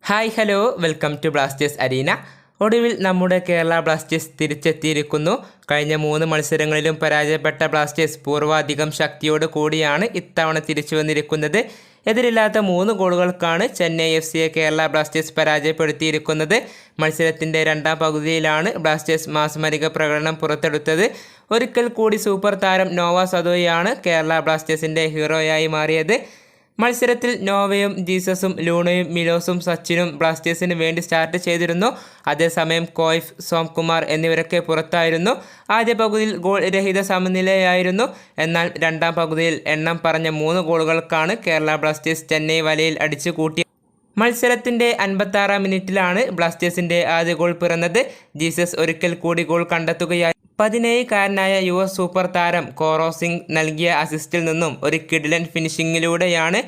Hi hello welcome to Blasters arena. ഒടുവിൽ നമ്മുടെ Kerala Blasters തിരിച്ചെത്തിയിരിക്കുന്നു. കഴിഞ്ഞ 3 മത്സരങ്ങളിലും പരാജയപ്പെട്ട ബ്ലാസ്റ്റേഴ്സ് പൂർവാധികം ശക്തിയോട് കൂടിയാണ് ഇത്തവണ തിരിച്ചു വന്നിരിക്കുന്നത്. എതിരില്ലാത്ത 3 ഗോളുകൾക്കാണ് ചെന്നൈ FCയെ കേരള ബ്ലാസ്റ്റേഴ്സ് പരാജയപ്പെടുത്തിയിരിക്കുന്നത്. മത്സരത്തിൻ്റെ രണ്ടാം പകുതിയിലാണ് ബ്ലാസ്റ്റേഴ്സ് മാസ്മരിക പ്രകടനം പുറത്തെടുത്തത്. ഒരിക്കൽ കൂടി സൂപ്പർ താരം നോവ സദോയാണ് കേരള ബ്ലാസ്റ്റേഴ്സിൻ്റെ ഹീറോയായി മാറിയത്. മത്സരത്തിൽ നോവയും ജീസസും ലൂണയും മിലോസും സച്ചിനും ബ്ലാസ്റ്റേഴ്സിന് വേണ്ടി സ്റ്റാർട്ട് ചെയ്തിരുന്നു. അതേസമയം കോയ്ഫ്, സോംകുമാർ എന്നിവരൊക്കെ പുറത്തായിരുന്നു. ആദ്യ പകുതിയിൽ ഗോൾ രഹിത സമനിലയായിരുന്നു. എന്നാൽ രണ്ടാം പകുതിയിൽ എണ്ണം പറഞ്ഞ 3 ഗോളുകൾക്കാണ് കേരള ബ്ലാസ്റ്റേഴ്സ് ചെന്നൈ വലയിൽ അടിച്ചു കൂട്ടിയത്. മത്സരത്തിൻ്റെ 56-ാം മിനിറ്റിലാണ് ബ്ലാസ്റ്റേഴ്സിൻ്റെ ആദ്യ ഗോൾ പിറന്നത്. ജീസസ് ഒരിക്കൽ കൂടി ഗോൾ കണ്ടെത്തുകയായി. 17-കാരനായ യുവ സൂപ്പർ താരം കോറോ സിംഗ് നൽകിയ അസിസ്റ്റിൽ നിന്നും ഒരു കിടിലൻ ഫിനിഷിങ്ങിലൂടെയാണ്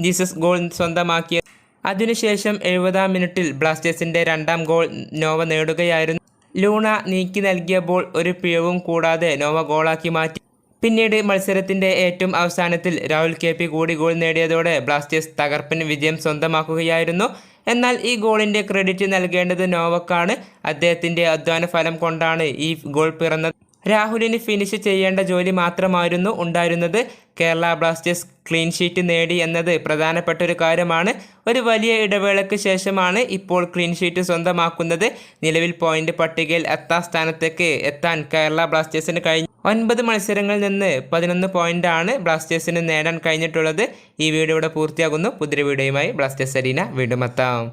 ജീസസ് ഗോൾ സ്വന്തമാക്കിയത്. അതിനുശേഷം 70-ാം മിനിറ്റിൽ ബ്ലാസ്റ്റേഴ്സിൻ്റെ രണ്ടാം ഗോൾ നോവ നേടുകയായിരുന്നു. ലൂണ നീക്കി നൽകിയ ബോൾ ഒരു പിഴവും കൂടാതെ നോവ ഗോളാക്കി മാറ്റി. പിന്നീട് മത്സരത്തിൻ്റെ ഏറ്റവും അവസാനത്തിൽ രാഹുൽ KP കൂടി ഗോൾ നേടിയതോടെ ബ്ലാസ്റ്റേഴ്സ് തകർപ്പൻ വിജയം സ്വന്തമാക്കുകയായിരുന്നു. എന്നാൽ ഈ ഗോളിൻ്റെ ക്രെഡിറ്റ് നൽകേണ്ടത് നോവക്കാണ്. അദ്ദേഹത്തിൻ്റെ അധ്വാന ഫലം കൊണ്ടാണ് ഈ ഗോൾ പിറന്നത്. രാഹുലിന് ഫിനിഷ് ചെയ്യേണ്ട ജോലി മാത്രമായിരുന്നു ഉണ്ടായിരുന്നത്. കേരള ബ്ലാസ്റ്റേഴ്സ് ക്ലീൻ ഷീറ്റ് നേടി എന്നത് പ്രധാനപ്പെട്ട ഒരു കാര്യമാണ്. ഒരു വലിയ ഇടവേളയ്ക്ക് ശേഷമാണ് ഇപ്പോൾ ക്ലീൻ ഷീറ്റ് സ്വന്തമാക്കുന്നത്. നിലവിൽ പോയിന്റ് പട്ടികയിൽ 8ാം സ്ഥാനത്തേക്ക് എത്താൻ കേരള ബ്ലാസ്റ്റേഴ്സിന് കഴിഞ്ഞു. 9 മത്സരങ്ങളിൽ നിന്ന് 11 പോയിൻ്റാണ് ബ്ലാസ്റ്റേഴ്സിന് നേടാൻ കഴിഞ്ഞിട്ടുള്ളത്. ഈ വീഡിയോ ഇവിടെ പൂർത്തിയാകുന്നു. പുതിയ വീഡിയോയുമായി ബ്ലാസ്റ്റേഴ്സ് അരീന വീണ്ടും എത്താം.